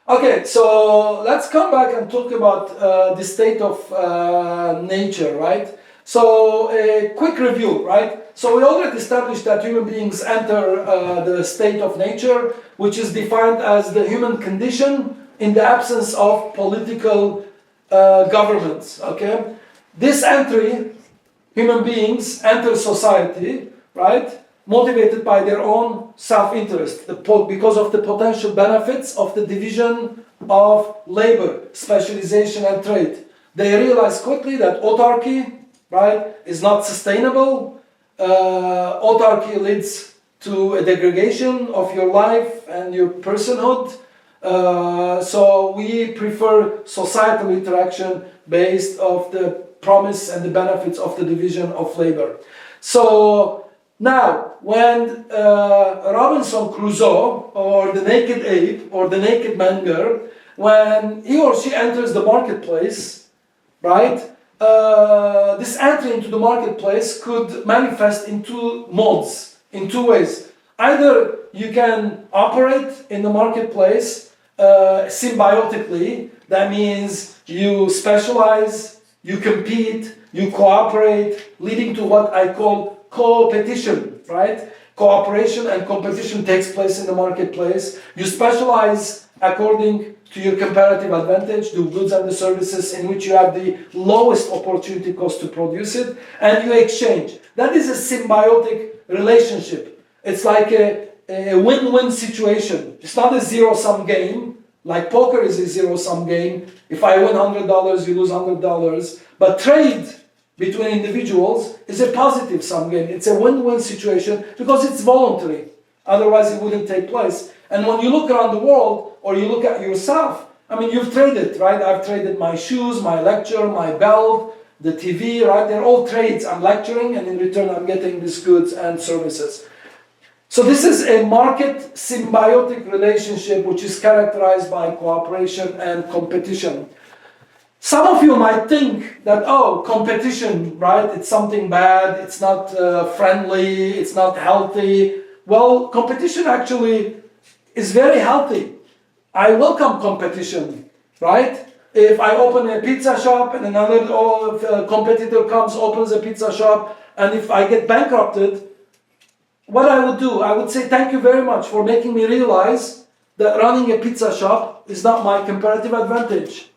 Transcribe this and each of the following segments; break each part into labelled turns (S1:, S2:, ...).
S1: Okay, so let's come back and talk about the state of nature, right? So a quick review, right? So we already established that human beings enter the state of nature, which is defined as the human condition in the absence of political governments, okay? This entry, human beings enter society, right? Motivated by their own self-interest, because of the potential benefits of the division of labor, specialization and trade. They realize quickly that autarky, right, is not sustainable. Autarky leads to a degradation of your life and your personhood. So we prefer societal interaction based off the promise and the benefits of the division of labor. So now, when Robinson Crusoe, or the naked ape, or the naked Menger, when he or she enters the marketplace, right, this entry into the marketplace could manifest in two modes, in two ways. Either you can operate in the marketplace symbiotically, that means you specialize, you compete, you cooperate, leading to what I call co-petition, right? Cooperation and competition takes place in the marketplace. You specialize according to your comparative advantage, the goods and the services in which you have the lowest opportunity cost to produce it, and you exchange. That is a symbiotic relationship. It's like a win-win situation. It's not a zero-sum game. Like poker is a zero-sum game. If I win $100, you lose $100. But trade between individuals is a positive sum game. It's a win-win situation because it's voluntary. Otherwise, it wouldn't take place. And when you look around the world, or you look at yourself, I mean, you've traded, right? I've traded my shoes, my lecture, my belt, the TV, right? They're all trades. I'm lecturing, and in return, I'm getting these goods and services. So this is a market symbiotic relationship which is characterized by cooperation and competition. Some of you might think that, oh, competition, right? It's something bad, it's not friendly, it's not healthy. Well, competition actually is very healthy. I welcome competition, right? If I open a pizza shop and another competitor comes, opens a pizza shop, and if I get bankrupted, what I would do, I would say thank you very much for making me realize that running a pizza shop is not my comparative advantage.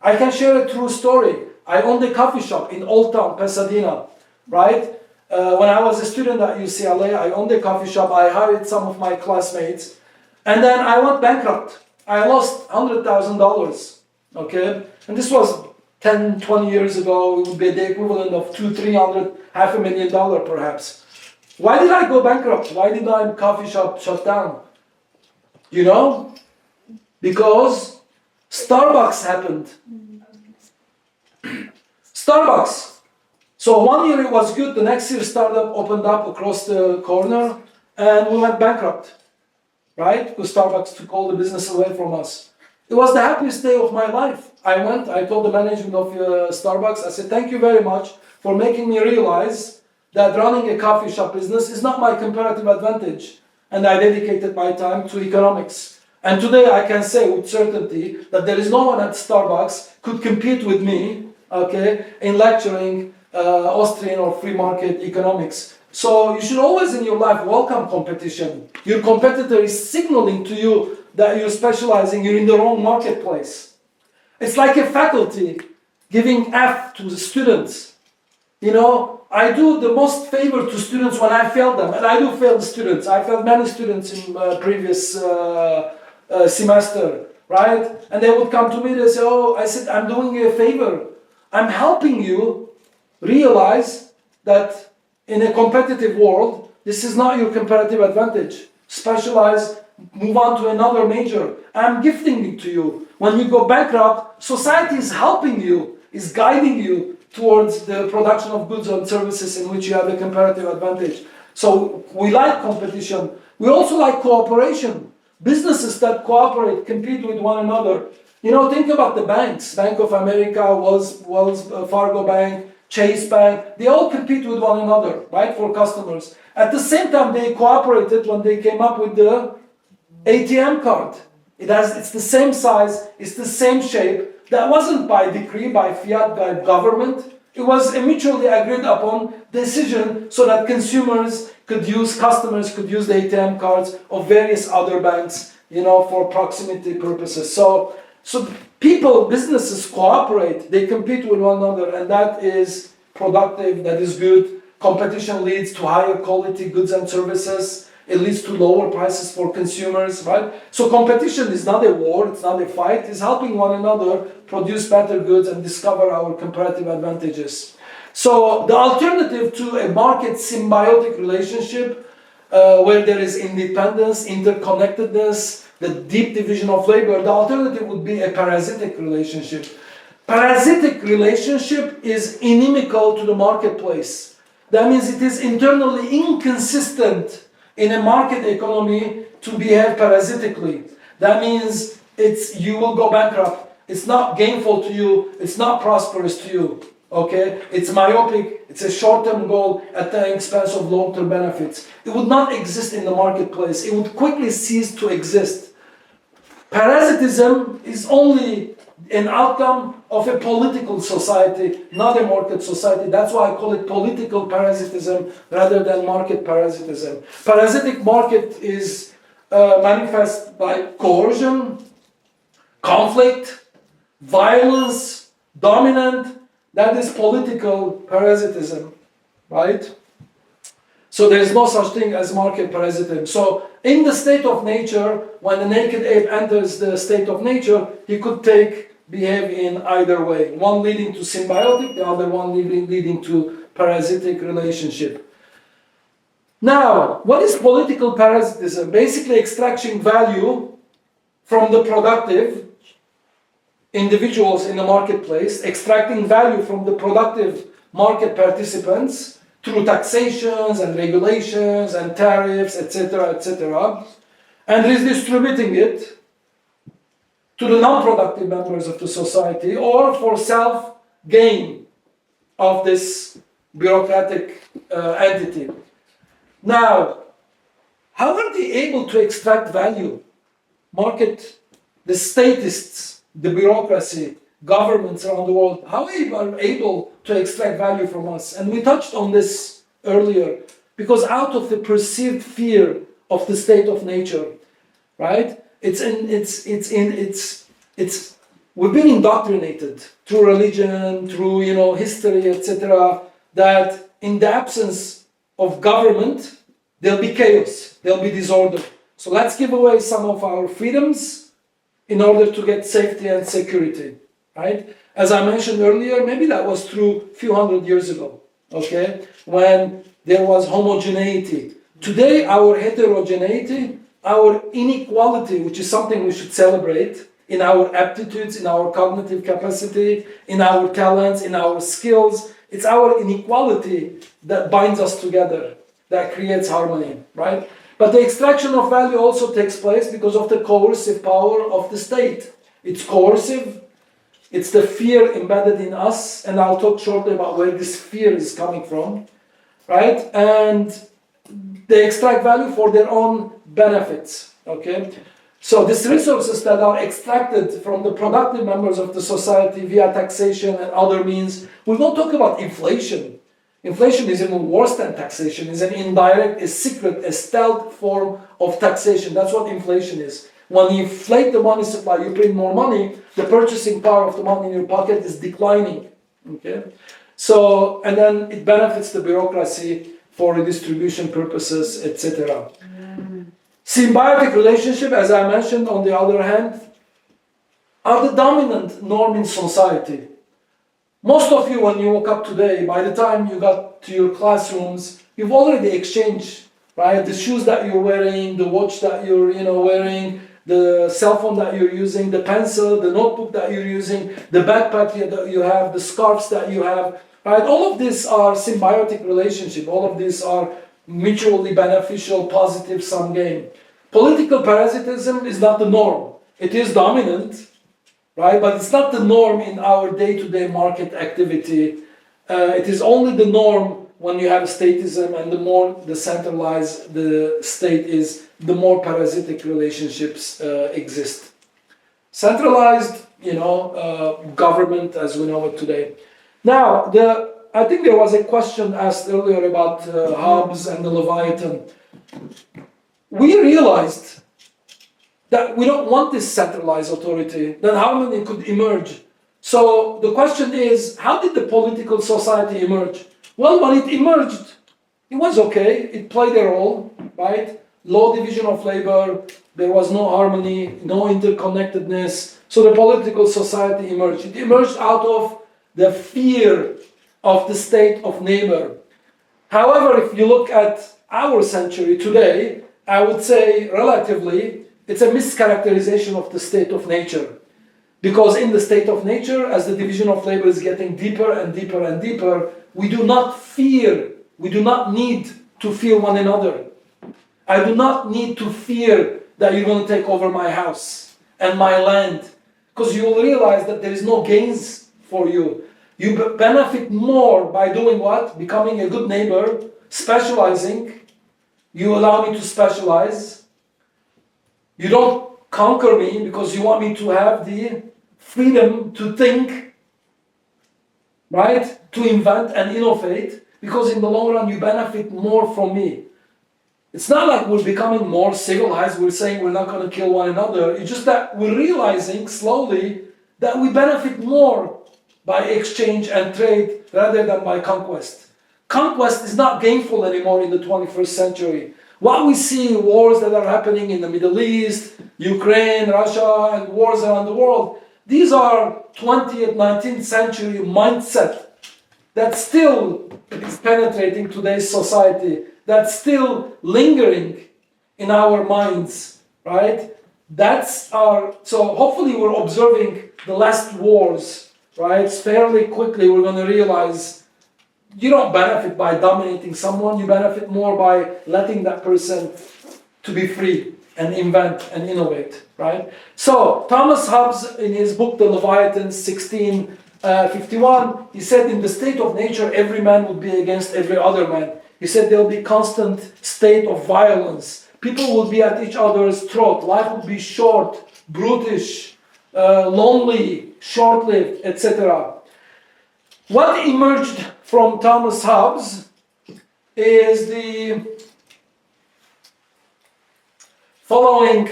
S1: I can share a true story. I owned a coffee shop in Old Town, Pasadena, right? When I was a student at UCLA, I owned a coffee shop. I hired some of my classmates, and then I went bankrupt. I lost $100,000, okay? And this was 10, 20 years ago. It would be the equivalent of $200,000, $500,000 perhaps. Why did I go bankrupt? Why did my coffee shop shut down? You know? Because Starbucks happened. Starbucks. So 1 year it was good, the next year Startup opened up across the corner and we went bankrupt. Right? Because Starbucks took all the business away from us. It was the happiest day of my life. I told the management of Starbucks, I said, thank you very much for making me realize that running a coffee shop business is not my comparative advantage. And I dedicated my time to economics. And today I can say with certainty that there is no one at Starbucks could compete with me, okay, in lecturing Austrian or free market economics. So you should always in your life welcome competition. Your competitor is signaling to you that you're specializing, you're in the wrong marketplace. It's like a faculty giving F to the students. You know, I do the most favor to students when I fail them, and I do fail the students. I failed many students in previous semester, right? And they would come to me, they say, oh, I said, I'm doing you a favor. I'm helping you realize that in a competitive world, this is not your comparative advantage. Specialize, move on to another major. I'm gifting it to you. When you go bankrupt, society is helping you, is guiding you towards the production of goods and services in which you have a comparative advantage. So we like competition. We also like cooperation. Businesses that cooperate, compete with one another. You know, think about the banks. Bank of America, Wells Fargo Bank, Chase Bank. They all compete with one another, right, for customers. At the same time, they cooperated when they came up with the ATM card. It's the same size, it's the same shape. That wasn't by decree, by fiat, by government. It was a mutually agreed upon decision so that customers could use the ATM cards of various other banks, for proximity purposes. So businesses cooperate, they compete with one another, and that is productive, that is good. Competition leads to higher quality goods and services. It leads to lower prices for consumers, right? So competition is not a war, it's not a fight, it's helping one another produce better goods and discover our comparative advantages. So the alternative to a market symbiotic relationship where there is independence, interconnectedness, the deep division of labor, the alternative would be a parasitic relationship. Parasitic relationship is inimical to the marketplace. That means it is internally inconsistent in a market economy to behave parasitically. That means you will go bankrupt. It's not gainful to you. It's not prosperous to you. Okay? It's myopic. It's a short-term goal at the expense of long-term benefits. It would not exist in the marketplace. It would quickly cease to exist. Parasitism is only an outcome of a political society, not a market society. That's why I call it political parasitism rather than market parasitism. Parasitic market is manifest by coercion, conflict, violence, dominant. That is political parasitism, right? So there is no such thing as market parasitism. So in the state of nature, when the naked ape enters the state of nature, he could behave in either way. One leading to symbiotic, the other one leading to parasitic relationship. Now, what is political parasitism? Basically extracting value from the productive individuals in the marketplace, extracting value from the productive market participants through taxations and regulations and tariffs, etc., and redistributing it to the non-productive members of the society or for self-gain of this bureaucratic entity. Now, how are they able to extract value? The statists, the bureaucracy, governments around the world, how are able to extract value from us? And we touched on this earlier, because out of the perceived fear of the state of nature, right? We've been indoctrinated through religion, through history, etc., that in the absence of government, there'll be chaos, there'll be disorder. So let's give away some of our freedoms in order to get safety and security, right? As I mentioned earlier, maybe that was true a few hundred years ago, okay? When there was homogeneity. Today, our heterogeneity, our inequality, which is something we should celebrate, in our aptitudes, in our cognitive capacity, in our talents, in our skills, it's our inequality that binds us together, that creates harmony, right? But the extraction of value also takes place because of the coercive power of the state. It's coercive, it's the fear embedded in us, and I'll talk shortly about where this fear is coming from, right? And they extract value for their own benefits, okay? So these resources that are extracted from the productive members of the society via taxation and other means, we won't talk about inflation. Inflation is even worse than taxation. It's an indirect, a secret, a stealth form of taxation. That's what inflation is. When you inflate the money supply, you print more money, the purchasing power of the money in your pocket is declining, okay? So, and then it benefits the bureaucracy for redistribution purposes, etc. Symbiotic relationship, as I mentioned, on the other hand, are the dominant norm in society. Most of you, when you woke up today, by the time you got to your classrooms, you've already exchanged, right? The shoes that you're wearing, the watch that you're wearing, the cell phone that you're using, the pencil, the notebook that you're using, the backpack that you have, the scarves that you have, right? All of these are symbiotic relationship. All of these are mutually beneficial, positive sum game. Political parasitism is not the norm. It is dominant, right? But it's not the norm in our day-to-day market activity. It is only the norm when you have statism, and the more decentralized the state is, the more parasitic relationships exist. Centralized, government as we know it today. Now, I think there was a question asked earlier about Hobbes and the Leviathan. We realized that we don't want this centralized authority, then harmony could emerge. So the question is, how did the political society emerge? Well, when it emerged, it was okay, it played a role, right? Low division of labor, there was no harmony, no interconnectedness, so the political society emerged. It emerged out of the fear of the state of neighbor. However, if you look at our century today, I would say relatively, it's a mischaracterization of the state of nature. Because in the state of nature, as the division of labor is getting deeper and deeper and deeper, we do not need to fear one another. I do not need to fear that you're going to take over my house and my land. Because you will realize that there is no gains for you. You benefit more by doing what? Becoming a good neighbor, specializing. You allow me to specialize. You don't conquer me because you want me to have the freedom to think, right? To invent and innovate, because in the long run you benefit more from me. It's not like we're becoming more civilized, we're saying we're not going to kill one another. It's just that we're realizing slowly that we benefit more by exchange and trade rather than by conquest. Conquest is not gainful anymore in the 21st century. What we see in wars that are happening in the Middle East, Ukraine, Russia, and wars around the world, these are 20th, 19th century mindset that still is penetrating today's society, that's still lingering in our minds, right? So hopefully we're observing the last wars, right? Fairly quickly we're going to realize you don't benefit by dominating someone, you benefit more by letting that person to be free and invent and innovate, right? So Thomas Hobbes, in his book The Leviathan, 1651, he said in the state of nature every man would be against every other man. He said there will be constant state of violence. People will be at each other's throat. Life will be short, brutish, lonely, short-lived, etc. What emerged from Thomas Hobbes is the following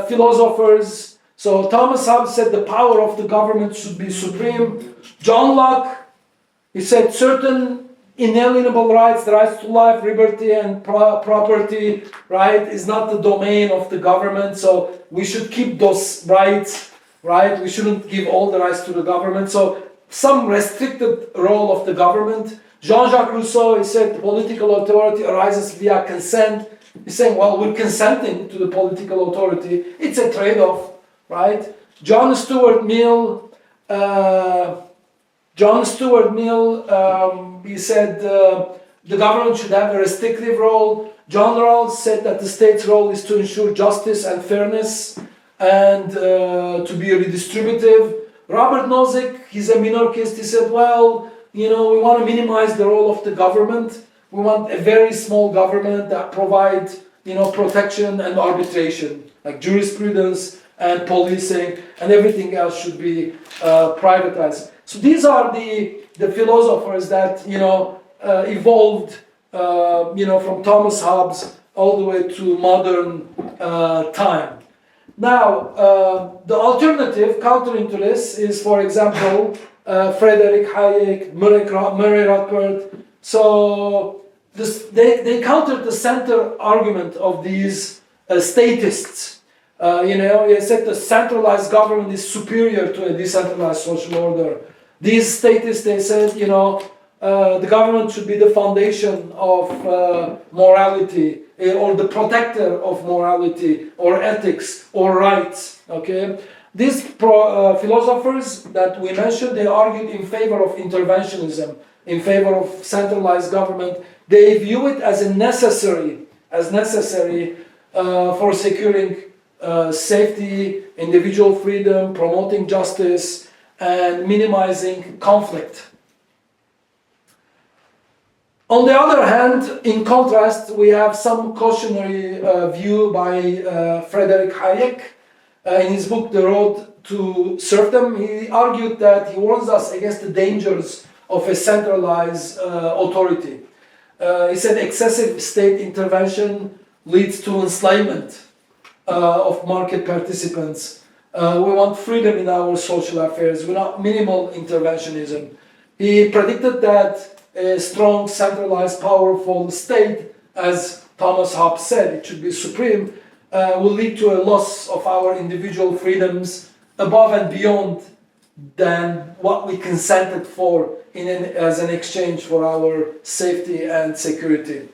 S1: philosophers. So Thomas Hobbes said the power of the government should be supreme. John Locke, he said certain inalienable rights, the rights to life, liberty, and property, right, is not the domain of the government. So we should keep those rights, right? We shouldn't give all the rights to the government. So some restricted role of the government. Jean-Jacques Rousseau, he said political authority arises via consent. He's saying, well, we're consenting to the political authority. It's a trade-off, right? John Stuart Mill, he said the government should have a restrictive role. John Rawls said that the state's role is to ensure justice and fairness and to be redistributive. Robert Nozick, he's a minarchist, he said, well, we want to minimize the role of the government. We want a very small government that provides, protection and arbitration, like jurisprudence and policing, and everything else should be privatized. So these are the philosophers that evolved from Thomas Hobbes all the way to modern time. Now the alternative countering to this is, for example, Frederick Hayek, Murray Rothbard. So they countered the center argument of these statists. They said the centralized government is superior to a decentralized social order. These statists, they said, the government should be the foundation of morality, or the protector of morality, or ethics, or rights. Okay, these philosophers that we mentioned, they argued in favor of interventionism, in favor of centralized government. They view it as necessary for securing safety, individual freedom, promoting justice, and minimizing conflict. On the other hand, in contrast, we have some cautionary view by Frederick Hayek in his book The Road to serfdom, he argued that he warns us against the dangers of a centralized authority. He said excessive state intervention leads to enslavement of market participants. We want freedom in our social affairs. We want minimal interventionism. He predicted that a strong, centralized, powerful state, as Thomas Hobbes said, it should be supreme, will lead to a loss of our individual freedoms above and beyond than what we consented for as an exchange for our safety and security.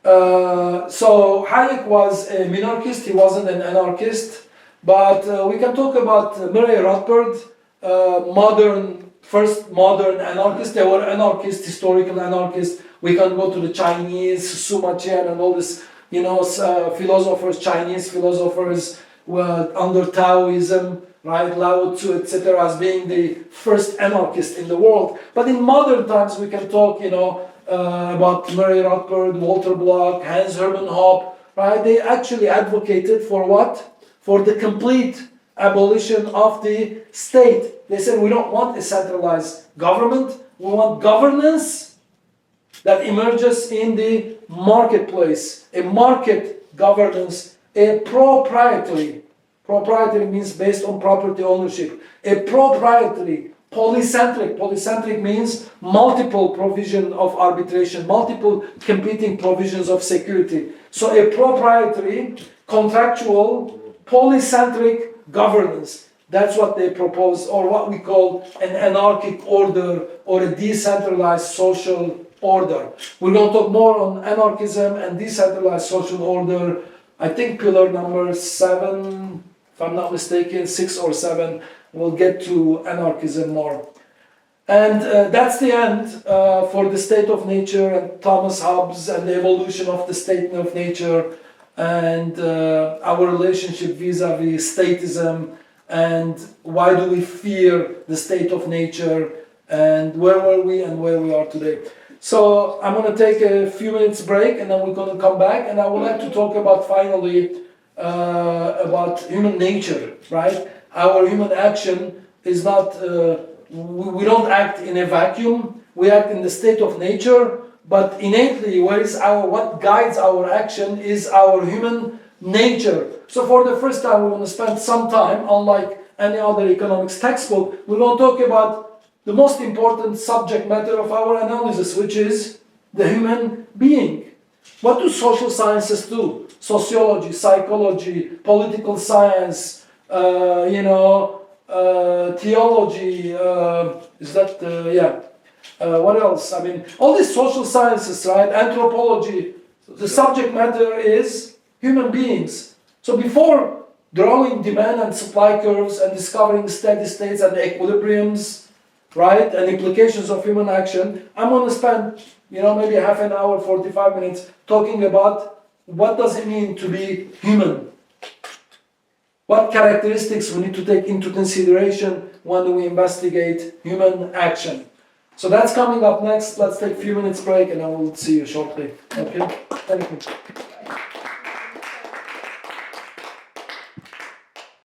S1: So Hayek was a minarchist, he wasn't an anarchist, but we can talk about Murray Rothbard, first modern anarchists. They were anarchists, historical anarchists. We can go to the Chinese, Suma Qian and all this, philosophers, Chinese philosophers were under Taoism, right, Lao Tzu, etc., as being the first anarchist in the world. But in modern times, we can talk, about Murray Rothbard, Walter Block, Hans Hermann Hoppe, right? They actually advocated for what? For the complete abolition of the state. They said we don't want a centralized government, we want governance that emerges in the marketplace, a market governance, a proprietary means based on property ownership, a proprietary, polycentric means multiple provision of arbitration, multiple competing provisions of security. So a proprietary, contractual, polycentric governance. That's what they propose, or what we call an anarchic order or a decentralized social order. We're going to talk more on anarchism and decentralized social order. I think pillar number 7, if I'm not mistaken, 6 or 7, we'll get to anarchism more. And that's the end for the state of nature and Thomas Hobbes and the evolution of the state of nature and our relationship vis-a-vis statism and why do we fear the state of nature and where were we and where we are today. So I'm going to take a few minutes break and then we're going to come back and I would like to talk about finally about human nature, right? Our human action is not, we don't act in a vacuum, we act in the state of nature, but innately what guides our action is our human nature. So for the first time we're going to spend some time, unlike any other economics textbook, we're going to talk about the most important subject matter of our analysis, which is the human being. What do social sciences do? Sociology, psychology, political science, theology, what else? I mean, all these social sciences, right? Anthropology, the subject matter is human beings. So before drawing demand and supply curves and discovering steady states and equilibriums, right, and implications of human action, I'm going to spend, maybe half an hour, 45 minutes talking about what does it mean to be human. What characteristics we need to take into consideration when we investigate human action. So that's coming up next. Let's take a few minutes break and I will see you shortly. Okay? Thank you.